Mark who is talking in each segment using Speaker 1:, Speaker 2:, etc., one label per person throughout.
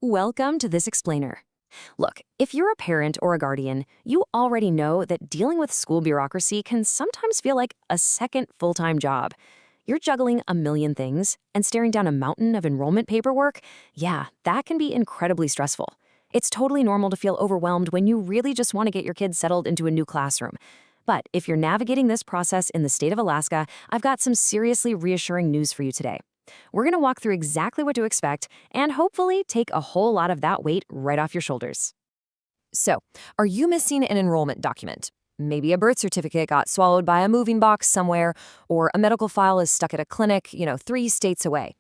Speaker 1: Welcome to this explainer. Look, if you're a parent or a guardian, you already know that dealing with school bureaucracy can sometimes feel like a second full-time job. You're juggling a million things and staring down a mountain of enrollment paperwork. Yeah, that can be incredibly stressful. It's totally normal to feel overwhelmed when you really just want to get your kids settled into a new classroom. But if you're navigating this process in the state of Alaska, I've got some seriously reassuring news for you today. We're going to walk through exactly what to expect and hopefully take a whole lot of that weight right off your shoulders. So, are you missing an enrollment document? Maybe a birth certificate got swallowed by a moving box somewhere, or a medical file is stuck at a clinic, 3 states away.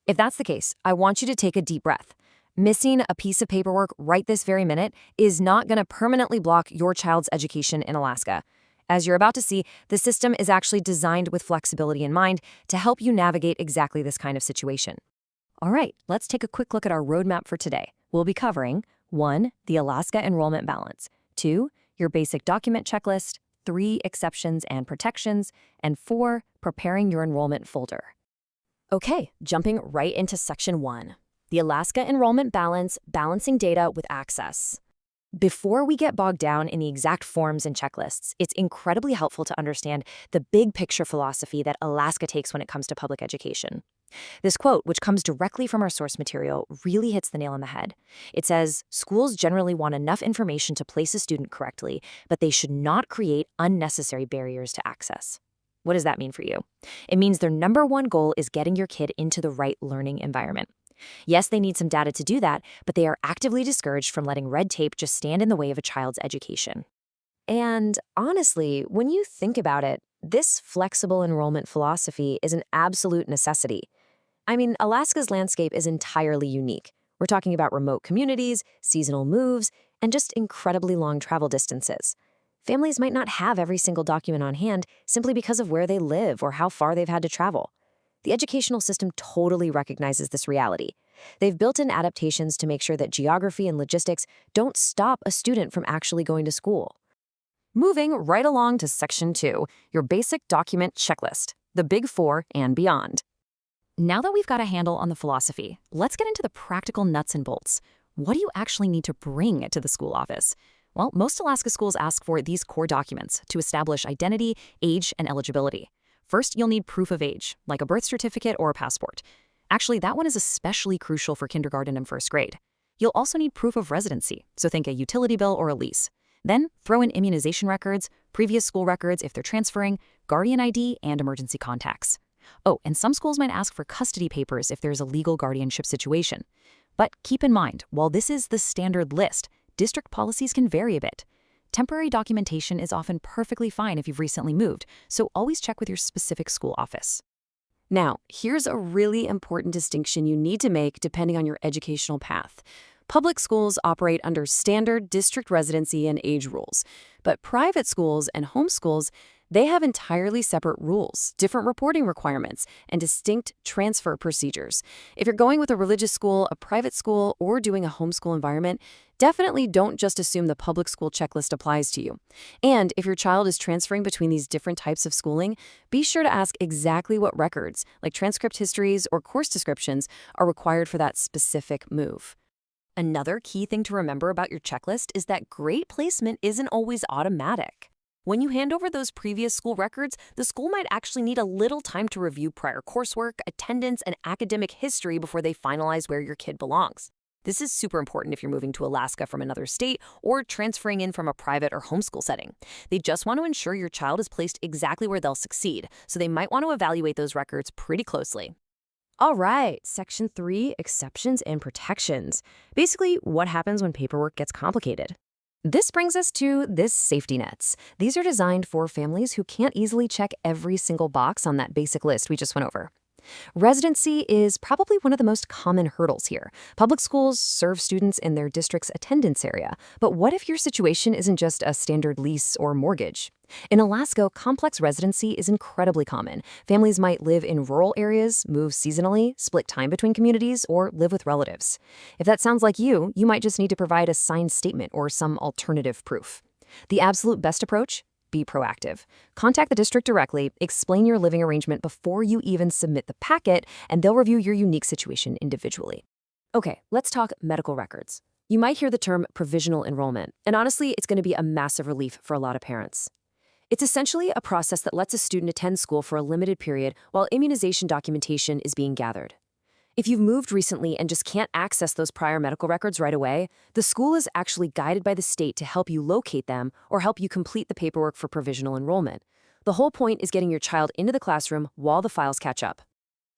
Speaker 1: If that's the case, I want you to take a deep breath. Missing a piece of paperwork right this very minute is not going to permanently block your child's education in Alaska. As you're about to see, the system is actually designed with flexibility in mind to help you navigate exactly this kind of situation. All right, let's take a quick look at our roadmap for today. We'll be covering 1. The Alaska enrollment balance, 2. Your basic document checklist, 3. Exceptions and protections, and 4. Preparing your enrollment folder. Okay, jumping right into Section 1. The Alaska enrollment balance, balancing data with access. Before we get bogged down in the exact forms and checklists, it's incredibly helpful to understand the big picture philosophy that Alaska takes when it comes to public education. This quote, which comes directly from our source material, really hits the nail on the head. It says, schools generally want enough information to place a student correctly, but they should not create unnecessary barriers to access. What does that mean for you? It means their number one goal is getting your kid into the right learning environment. Yes, they need some data to do that, but they are actively discouraged from letting red tape just stand in the way of a child's education. And honestly, when you think about it, this flexible enrollment philosophy is an absolute necessity. I mean, Alaska's landscape is entirely unique. We're talking about remote communities, seasonal moves, and just incredibly long travel distances. Families might not have every single document on hand simply because of where they live or how far they've had to travel. The educational system totally recognizes this reality. They've built in adaptations to make sure that geography and logistics don't stop a student from actually going to school. Moving right along to Section 2, your basic document checklist, the Big Four and beyond. Now that we've got a handle on the philosophy, let's get into the practical nuts and bolts. What do you actually need to bring to the school office? Well, most Alaska schools ask for these core documents to establish identity, age, and eligibility. First, you'll need proof of age, like a birth certificate or a passport. Actually, that one is especially crucial for kindergarten and first grade. You'll also need proof of residency, so think a utility bill or a lease. Then, throw in immunization records, previous school records if they're transferring, guardian ID, and emergency contacts. Oh, and some schools might ask for custody papers if there's a legal guardianship situation. But keep in mind, while this is the standard list, district policies can vary a bit. Temporary documentation is often perfectly fine if you've recently moved, so always check with your specific school office. Now, here's a really important distinction you need to make depending on your educational path. Public schools operate under standard district residency and age rules, but private schools and homeschools, they have entirely separate rules, different reporting requirements, and distinct transfer procedures. If you're going with a religious school, a private school, or doing a homeschool environment, definitely don't just assume the public school checklist applies to you. And if your child is transferring between these different types of schooling, be sure to ask exactly what records, like transcript histories or course descriptions, are required for that specific move. Another key thing to remember about your checklist is that great placement isn't always automatic. When you hand over those previous school records, the school might actually need a little time to review prior coursework, attendance, and academic history before they finalize where your kid belongs. This is super important if you're moving to Alaska from another state or transferring in from a private or homeschool setting. They just want to ensure your child is placed exactly where they'll succeed, so they might want to evaluate those records pretty closely. All right, Section 3, exceptions and protections. Basically, what happens when paperwork gets complicated. This brings us to this safety nets. These are designed for families who can't easily check every single box on that basic list we just went over. Residency is probably one of the most common hurdles here. Public schools serve students in their district's attendance area, but what if your situation isn't just a standard lease or mortgage? In Alaska, complex residency is incredibly common. Families might live in rural areas, move seasonally, split time between communities, or live with relatives. If that sounds like you might just need to provide a signed statement or some alternative proof. The absolute best approach? Be proactive. Contact the district directly, explain your living arrangement before you even submit the packet, and they'll review your unique situation individually. Okay, let's talk medical records. You might hear the term provisional enrollment, and honestly, it's going to be a massive relief for a lot of parents. It's essentially a process that lets a student attend school for a limited period while immunization documentation is being gathered. If you've moved recently and just can't access those prior medical records right away, the school is actually guided by the state to help you locate them or help you complete the paperwork for provisional enrollment. The whole point is getting your child into the classroom while the files catch up.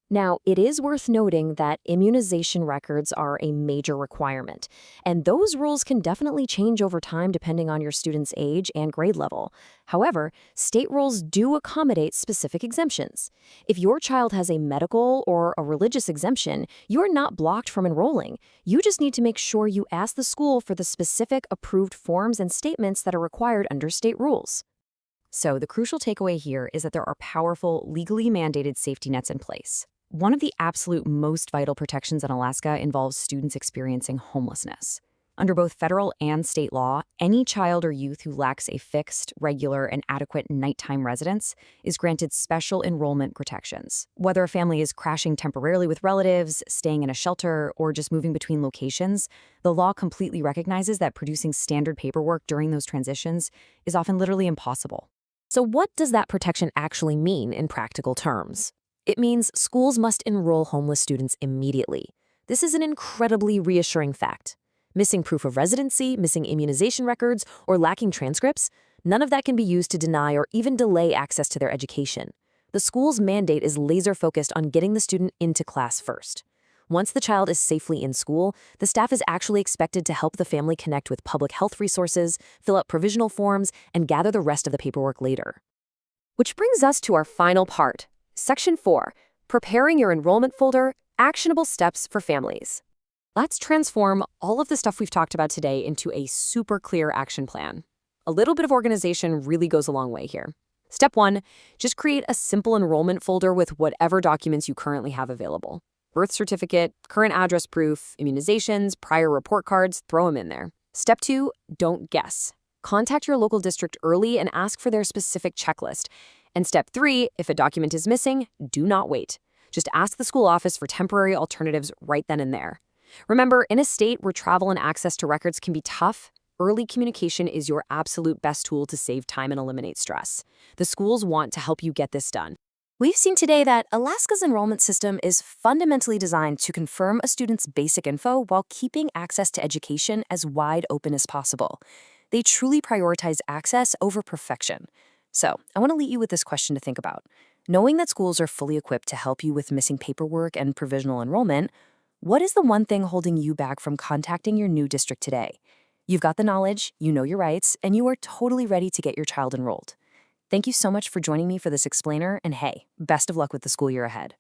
Speaker 1: Now, it is worth noting that immunization records are a major requirement, and those rules can definitely change over time depending on your student's age and grade level. However, state rules do accommodate specific exemptions. If your child has a medical or a religious exemption, you're not blocked from enrolling. You just need to make sure you ask the school for the specific approved forms and statements that are required under state rules. So, the crucial takeaway here is that there are powerful, legally mandated safety nets in place. One of the absolute most vital protections in Alaska involves students experiencing homelessness. Under both federal and state law, any child or youth who lacks a fixed, regular, and adequate nighttime residence is granted special enrollment protections. Whether a family is crashing temporarily with relatives, staying in a shelter, or just moving between locations, the law completely recognizes that producing standard paperwork during those transitions is often literally impossible. So what does that protection actually mean in practical terms? It means schools must enroll homeless students immediately. This is an incredibly reassuring fact. Missing proof of residency, missing immunization records, or lacking transcripts, none of that can be used to deny or even delay access to their education. The school's mandate is laser-focused on getting the student into class first. Once the child is safely in school, the staff is actually expected to help the family connect with public health resources, fill out provisional forms, and gather the rest of the paperwork later. Which brings us to our final part. Section 4, Preparing Your Enrollment Folder, Actionable Steps for Families. Let's transform all of the stuff we've talked about today into a super clear action plan. A little bit of organization really goes a long way here. Step 1, just create a simple enrollment folder with whatever documents you currently have available. Birth certificate, current address proof, immunizations, prior report cards, throw them in there. Step 2, don't guess. Contact your local district early and ask for their specific checklist. And step 3, if a document is missing, do not wait. Just ask the school office for temporary alternatives right then and there. Remember, in a state where travel and access to records can be tough, early communication is your absolute best tool to save time and eliminate stress. The schools want to help you get this done. We've seen today that Alaska's enrollment system is fundamentally designed to confirm a student's basic info while keeping access to education as wide open as possible. They truly prioritize access over perfection. So, I want to leave you with this question to think about. Knowing that schools are fully equipped to help you with missing paperwork and provisional enrollment, what is the one thing holding you back from contacting your new district today? You've got the knowledge, you know your rights, and you are totally ready to get your child enrolled. Thank you so much for joining me for this explainer, and hey, best of luck with the school year ahead.